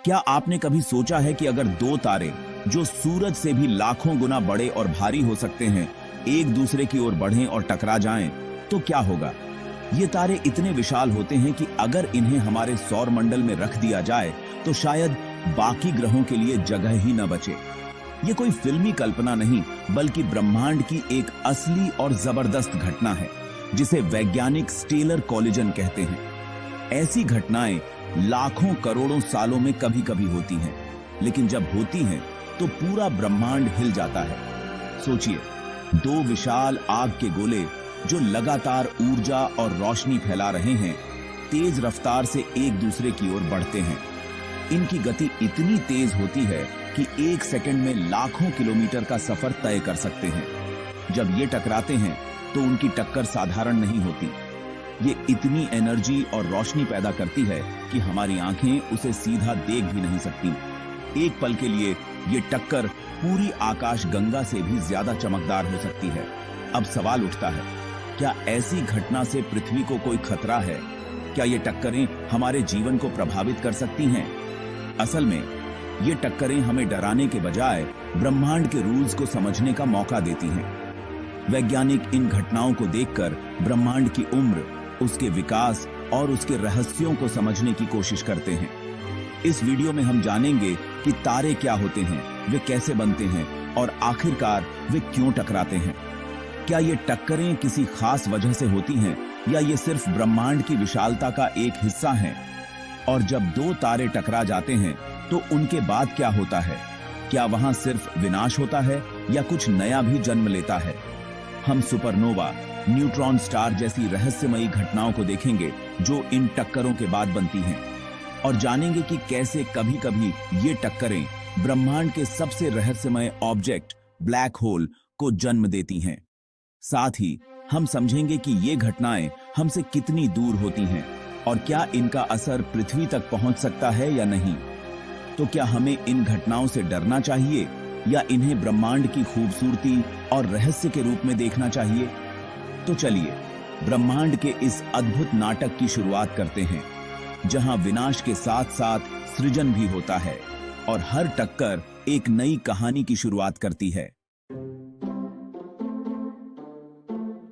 क्या आपने कभी सोचा है कि अगर दो तारे जो सूरज से भी लाखों गुना बड़े और भारी हो सकते हैं एक दूसरे की ओर बढ़ें और टकरा जाएं तो क्या होगा? ये तारे इतने विशाल होते हैं कि अगर इन्हें हमारे सौर मंडल में रख दिया जाए तो शायद बाकी ग्रहों के लिए जगह ही न बचे। ये कोई फिल्मी कल्पना नहीं बल्कि ब्रह्मांड की एक असली और जबरदस्त घटना है जिसे वैज्ञानिक स्टेलर कोलिजन कहते हैं। ऐसी घटनाएं लाखों करोड़ों सालों में कभी कभी होती हैं, लेकिन जब होती हैं तो पूरा ब्रह्मांड हिल जाता है। सोचिए, दो विशाल आग के गोले जो लगातार ऊर्जा और रोशनी फैला रहे हैं तेज रफ्तार से एक दूसरे की ओर बढ़ते हैं। इनकी गति इतनी तेज होती है कि एक सेकंड में लाखों किलोमीटर का सफर तय कर सकते हैं। जब ये टकराते हैं तो उनकी टक्कर साधारण नहीं होती। ये इतनी एनर्जी और रोशनी पैदा करती है कि हमारी आंखें उसे सीधा देख भी नहीं सकती। एक पल के लिए ये टक्कर पूरी आकाश गंगा से भी ज्यादा चमकदार हो सकती है। अब सवाल उठता है, क्या ऐसी घटना से पृथ्वी को कोई खतरा है? क्या ये टक्करें हमारे जीवन को प्रभावित कर सकती हैं? असल में ये टक्करें हमें डराने के बजाय ब्रह्मांड के रूल्स को समझने का मौका देती हैं। वैज्ञानिक इन घटनाओं को देखकर ब्रह्मांड की उम्र, उसके विकास और उसके रहस्यों को समझने की कोशिश करते हैं। इस वीडियो में हम जानेंगे कि तारे क्या होते हैं, वे कैसे बनते हैं और आखिरकार वे क्यों टकराते हैं। क्या ये टक्करें किसी खास वजह से होती हैं या ये सिर्फ ब्रह्मांड की विशालता का एक हिस्सा हैं? और जब दो तारे टकरा जाते हैं तो उनके बाद क्या होता है? क्या वहां सिर्फ विनाश होता है या कुछ नया भी जन्म लेता है? हम सुपरनोवा, न्यूट्रॉन स्टार जैसी रहस्यमयी घटनाओं को देखेंगे जो इन टक्करों के बाद बनती हैं और जानेंगे कि कैसे कभी-कभी ये टक्करें ब्रह्मांड के सबसे रहस्यमय ऑब्जेक्ट ब्लैक होल को जन्म देती हैं। साथ ही हम समझेंगे कि ये घटनाएं हमसे कितनी दूर होती हैं और क्या इनका असर पृथ्वी तक पहुंच सकता है या नहीं। तो क्या हमें इन घटनाओं से डरना चाहिए या इन्हें ब्रह्मांड की खूबसूरती और रहस्य के रूप में देखना चाहिए? तो चलिए ब्रह्मांड के इस अद्भुत नाटक की शुरुआत करते हैं, जहां विनाश के साथ साथ सृजन भी होता है और हर टक्कर एक नई कहानी की शुरुआत करती है।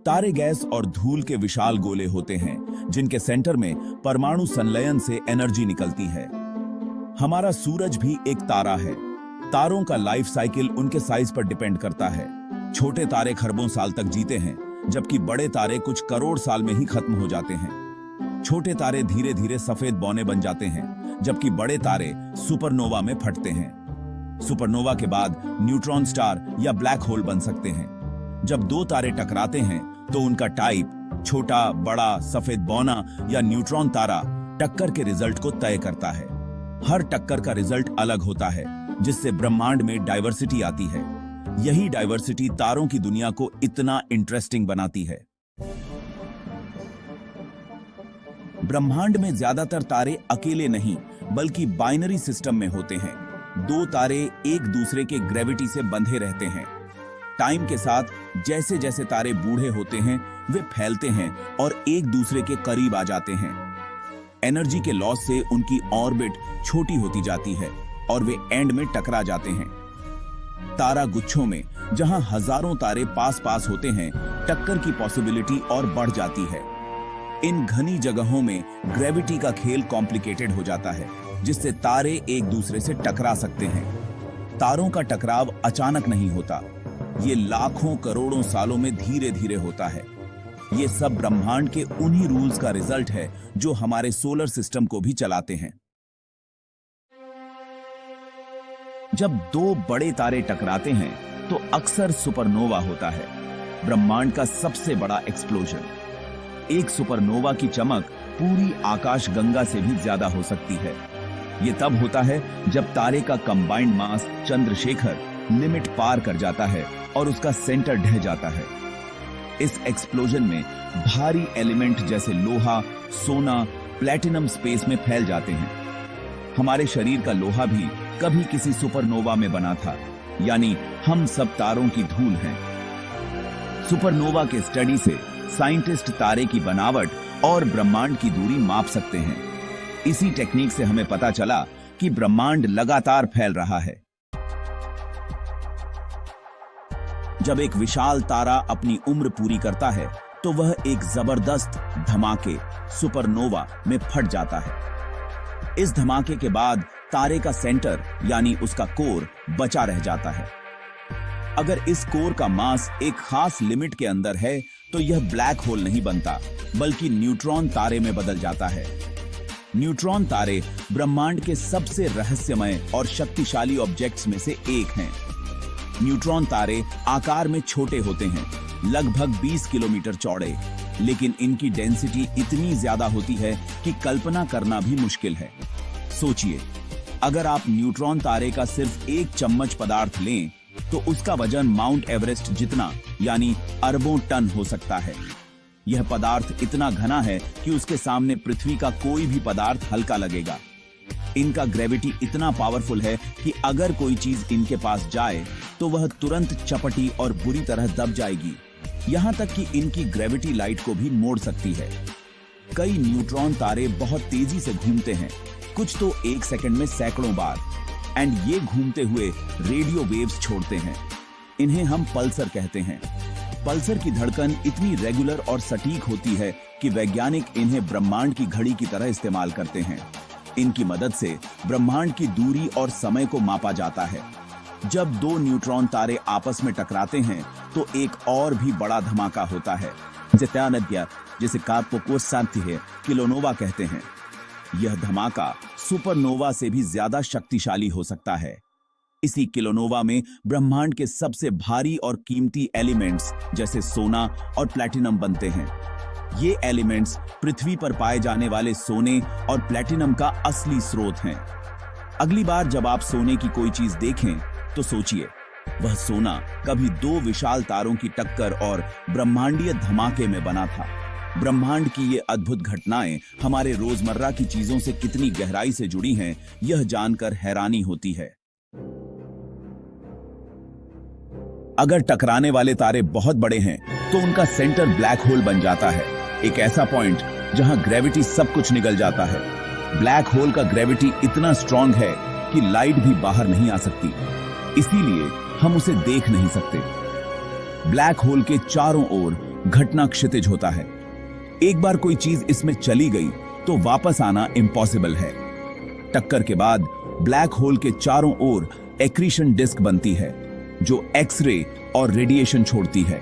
तारे गैस और धूल के विशाल गोले होते हैं जिनके सेंटर में परमाणु संलयन से एनर्जी निकलती है। हमारा सूरज भी एक तारा है। तारों का लाइफ साइकिल उनके साइज पर डिपेंड करता है। छोटे तारे खरबों साल तक जीते हैं, जबकि बड़े तारे कुछ करोड़ साल में ही खत्म हो जाते हैं। छोटे तारे धीरे धीरे सफेद बौने बन जाते हैं, जबकि बड़े तारे सुपरनोवा में फटते हैं। सुपरनोवा के बाद न्यूट्रॉन स्टार या ब्लैक होल बन सकते हैं। जब दो तारे टकराते हैं तो उनका टाइप, छोटा, बड़ा, सफेद बौना या न्यूट्रॉन तारा, टक्कर के रिजल्ट को तय करता है। हर टक्कर का रिजल्ट अलग होता है, जिससे ब्रह्मांड में डाइवर्सिटी आती है। यही डाइवर्सिटी तारों की दुनिया को इतना इंटरेस्टिंग बनाती है। ब्रह्मांड में ज्यादातर तारे अकेले नहीं बल्कि बाइनरी सिस्टम में होते हैं। दो तारे एक दूसरे के ग्रेविटी से बंधे रहते हैं। टाइम के साथ जैसे जैसे तारे बूढ़े होते हैं वे फैलते हैं और एक दूसरे के करीब आ जाते हैं। एनर्जी के लॉस से उनकी ऑर्बिट छोटी होती जाती है और वे एंड में टकरा जाते हैं। तारा गुच्छों में जहां हजारों तारे पास पास होते हैं, टक्कर की पॉसिबिलिटी और बढ़ जाती है। इन घनी जगहों में ग्रेविटी का खेल कॉम्प्लिकेटेड हो जाता है, जिससे तारे एक दूसरे से टकरा सकते हैं। तारों का टकराव अचानक नहीं होता, ये लाखों करोड़ों सालों में धीरे धीरे होता है। ये सब ब्रह्मांड के उन्हीं रूल्स का रिजल्ट है जो हमारे सोलर सिस्टम को भी चलाते हैं। जब दो बड़े तारे टकराते हैं तो अक्सर सुपरनोवा होता है, ब्रह्मांड का सबसे बड़ा एक्सप्लोजन। एक सुपरनोवा की चमक पूरी आकाशगंगा से भी ज्यादा हो सकती है। यह तब होता है जब तारे का कंबाइंड मास चंद्रशेखर लिमिट पार कर जाता है और उसका सेंटर ढह जाता है। इस एक्सप्लोजन में भारी एलिमेंट जैसे लोहा, सोना, प्लैटिनम स्पेस में फैल जाते हैं। हमारे शरीर का लोहा भी कभी किसी सुपरनोवा में बना था, यानी हम सब तारों की धूल हैं। सुपरनोवा के स्टडी से साइंटिस्ट तारे की बनावट और ब्रह्मांड की दूरी माप सकते हैं। इसी टेक्निक से हमें पता चला कि ब्रह्मांड लगातार फैल रहा है। जब एक विशाल तारा अपनी उम्र पूरी करता है तो वह एक जबरदस्त धमाके सुपरनोवा में फट जाता है। इस धमाके के बाद तारे का सेंटर यानी उसका कोर बचा रह जाता है। अगर इस कोर का मास एक खास लिमिट के अंदर है तो यह ब्लैक होल नहीं बनता बल्कि न्यूट्रॉन तारे में बदल जाता है। न्यूट्रॉन तारे ब्रह्मांड के सबसे रहस्यमय और शक्तिशाली ऑब्जेक्ट्स में से एक हैं। न्यूट्रॉन तारे आकार में छोटे होते हैं, लगभग 20 किलोमीटर चौड़े, लेकिन इनकी डेंसिटी इतनी ज्यादा होती है कि कल्पना करना भी मुश्किल है। सोचिए, अगर आप न्यूट्रॉन तारे का सिर्फ एक चम्मच पदार्थ लें तो उसका वजन माउंट एवरेस्ट जितना यानी अरबों टन हो सकता है। यह पदार्थ इतना घना है कि उसके सामने पृथ्वी का कोई भी पदार्थ हल्का लगेगा। इनका ग्रेविटी इतना पावरफुल है कि अगर कोई चीज इनके पास जाए तो वह तुरंत चपटी और बुरी तरह दब जाएगी। यहां तक कि इनकी ग्रेविटी लाइट को भी मोड़ सकती है। कई न्यूट्रॉन तारे बहुत तेजी से घूमते हैं, कुछ तो एक सेकंड में सैकड़ों बार, एंड ये घूमते हुए रेडियो वेव्स छोड़ते हैं। इन्हें हम पल्सर कहते हैं। पल्सर की धड़कन इतनी रेगुलर और सटीक होती है कि वैज्ञानिक इन्हें ब्रह्मांड की घड़ी की तरह इस्तेमाल करते हैं। इनकी मदद से ब्रह्मांड की दूरी और समय को मापा जाता है। जब दो न्यूट्रॉन तारे आपस में टकराते हैं तो एक और भी बड़ा धमाका होता है, जिसे किलोनोवा कहते हैं। यह धमाका सुपरनोवा से भी ज्यादा शक्तिशाली हो सकता है। इसी किलोनोवा में ब्रह्मांड के सबसे भारी और कीमती एलिमेंट्स जैसे सोना और प्लैटिनम बनते हैं। ये एलिमेंट्स पृथ्वी पर पाए जाने वाले सोने और प्लैटिनम का असली स्रोत हैं। अगली बार जब आप सोने की कोई चीज देखें तो सोचिए, वह सोना कभी दो विशाल तारों की टक्कर और ब्रह्मांडीय धमाके में बना था। ब्रह्मांड की ये अद्भुत घटनाएं हमारे रोजमर्रा की चीजों से कितनी गहराई से जुड़ी हैं, यह जानकर हैरानी होती है। अगर टकराने वाले तारे बहुत बड़े हैं तो उनका सेंटर ब्लैक होल बन जाता है, एक ऐसा पॉइंट जहां ग्रेविटी सब कुछ निगल जाता है। ब्लैक होल का ग्रेविटी इतना स्ट्रांग है कि लाइट भी बाहर नहीं आ सकती, इसीलिए हम उसे देख नहीं सकते। ब्लैक होल के चारों ओर घटना क्षितिज होता है। एक बार कोई चीज इसमें चली गई तो वापस आना इम्पॉसिबल है। टक्कर के बाद ब्लैक होल के चारों ओर एक्रीशन डिस्क बनती है जो एक्सरे और रेडिएशन छोड़ती है।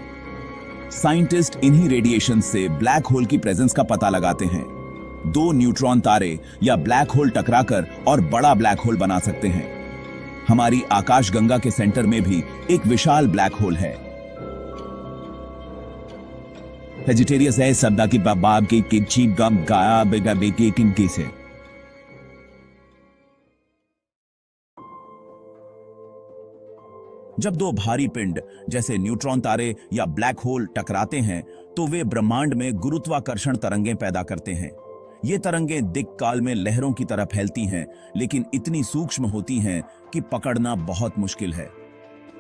साइंटिस्ट इन्हीं रेडिएशन से ब्लैक होल की प्रेजेंस का पता लगाते हैं। दो न्यूट्रॉन तारे या ब्लैक होल टकराकर और बड़ा ब्लैक होल बना सकते हैं। हमारी आकाशगंगा के सेंटर में भी एक विशाल ब्लैक होल है। वेजिटेरियस है सबदा की बाब की चीप गम गाया बेगा बेके किनके से। जब दो भारी पिंड जैसे न्यूट्रॉन तारे या ब्लैक होल टकराते हैं तो वे ब्रह्मांड में गुरुत्वाकर्षण तरंगें पैदा करते हैं। ये तरंगें दिक्काल में लहरों की तरह फैलती हैं, लेकिन इतनी सूक्ष्म होती हैं कि पकड़ना बहुत मुश्किल है।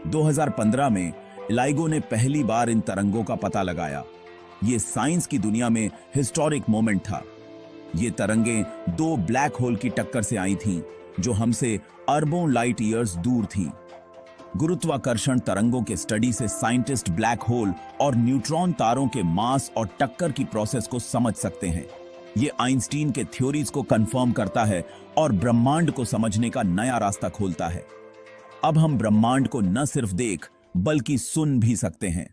2015 में इलाइगो ने पहली बार इन तरंगों का पता लगाया। ये साइंस की दुनिया में हिस्टोरिक मोमेंट था। ये तरंगें दो ब्लैक होल की टक्कर से आई थीं, जो हमसे अरबों लाइट ईयर्स दूर थीं। गुरुत्वाकर्षण तरंगों के स्टडी से साइंटिस्ट ब्लैक होल और न्यूट्रॉन तारों के मास और टक्कर की प्रोसेस को समझ सकते हैं। ये आइंस्टीन के थ्योरीज को कंफर्म करता है और ब्रह्मांड को समझने का नया रास्ता खोलता है। अब हम ब्रह्मांड को न सिर्फ देख बल्कि सुन भी सकते हैं।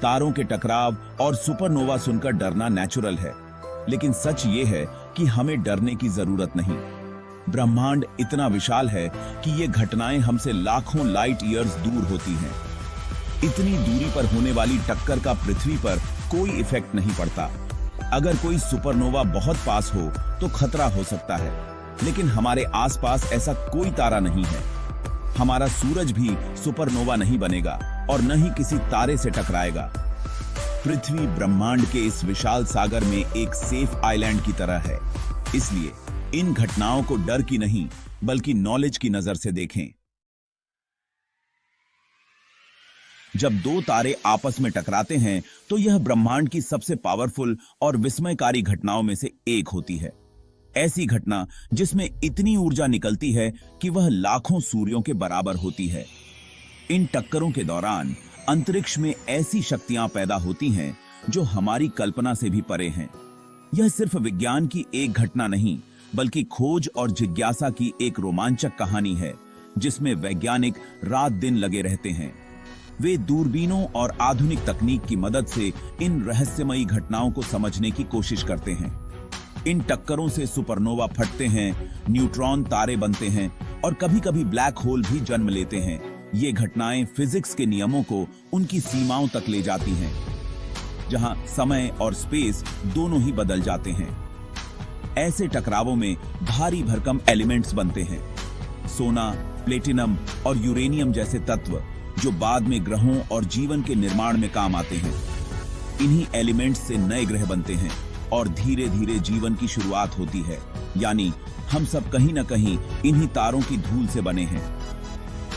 तारों के टकराव और सुपरनोवा सुनकर डरना नेचुरल है, लेकिन सच ये है कि हमें डरने की जरूरत नहीं। ब्रह्मांड इतना विशाल है कि ये घटनाएं हमसे लाखों लाइट ईयर्स दूर होती हैं। इतनी दूरी पर होने वाली टक्कर का पृथ्वी पर कोई इफेक्ट नहीं पड़ता। अगर कोई सुपरनोवा बहुत पास हो तो खतरा हो सकता है, लेकिन हमारे आसपास ऐसा कोई तारा नहीं है। हमारा सूरज भी सुपरनोवा नहीं बनेगा और न ही किसी तारे से टकराएगा। पृथ्वी ब्रह्मांड के इस विशाल सागर में एक सेफ आइलैंड की तरह है। इसलिए इन घटनाओं को डर की नहीं बल्कि नॉलेज की नजर से देखें। जब दो तारे आपस में टकराते हैं तो यह ब्रह्मांड की सबसे पावरफुल और विस्मयकारी घटनाओं में से एक होती है। ऐसी घटना जिसमें इतनी ऊर्जा निकलती है कि वह लाखों सूर्यों के बराबर होती है। इन टक्करों के दौरान अंतरिक्ष में ऐसी शक्तियां पैदा होती हैं जो हमारी कल्पना से भी परे हैं। यह सिर्फ विज्ञान की एक घटना नहीं, बल्कि खोज और जिज्ञासा की एक रोमांचक कहानी है, जिसमें वैज्ञानिक रात दिन लगे रहते हैं। वे दूरबीनों और आधुनिक तकनीक की मदद से इन रहस्यमयी घटनाओं को समझने की कोशिश करते हैं। इन टक्करों से सुपरनोवा फटते हैं, न्यूट्रॉन तारे बनते हैं और कभी-कभी ब्लैक होल भी जन्म लेते हैं। ये घटनाएं फिजिक्स के नियमों को उनकी सीमाओं तक ले जाती हैं, जहां समय और स्पेस दोनों ही बदल जाते हैं। ऐसे टकरावों में भारी भरकम एलिमेंट्स बनते हैं, सोना, प्लेटिनम और यूरेनियम जैसे तत्व, जो बाद में ग्रहों और जीवन के निर्माण में काम आते हैं। इन्हीं एलिमेंट्स से नए ग्रह बनते हैं और धीरे धीरे जीवन की शुरुआत होती है। यानी हम सब कहीं ना कहीं इन्हीं तारों की धूल से बने हैं।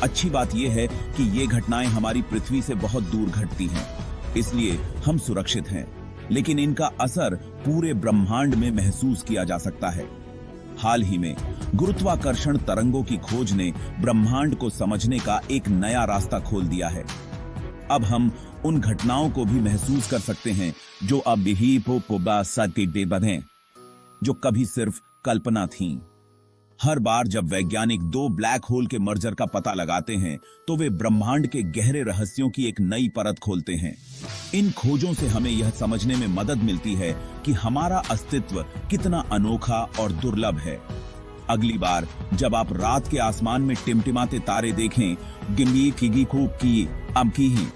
अच्छी बात यह है कि ये घटनाएं हमारी पृथ्वी से बहुत दूर घटती हैं, इसलिए हम सुरक्षित हैं, लेकिन इनका असर पूरे ब्रह्मांड में महसूस किया जा सकता है। हाल ही में गुरुत्वाकर्षण तरंगों की खोज ने ब्रह्मांड को समझने का एक नया रास्ता खोल दिया है। अब हम उन घटनाओं को भी महसूस कर सकते हैं जो अब ही बने, जो कभी सिर्फ कल्पना थीं। हर बार जब वैज्ञानिक दो ब्लैक होल के मर्जर का पता लगाते हैं, तो वे ब्रह्मांड के गहरे रहस्यों की एक नई परत खोलते हैं। इन खोजों से हमें यह समझने में मदद मिलती है कि हमारा अस्तित्व कितना अनोखा और दुर्लभ है। अगली बार जब आप रात के आसमान में टिमटिमाते तारे देखें, गिम्बी खिगी खूब की अब की ही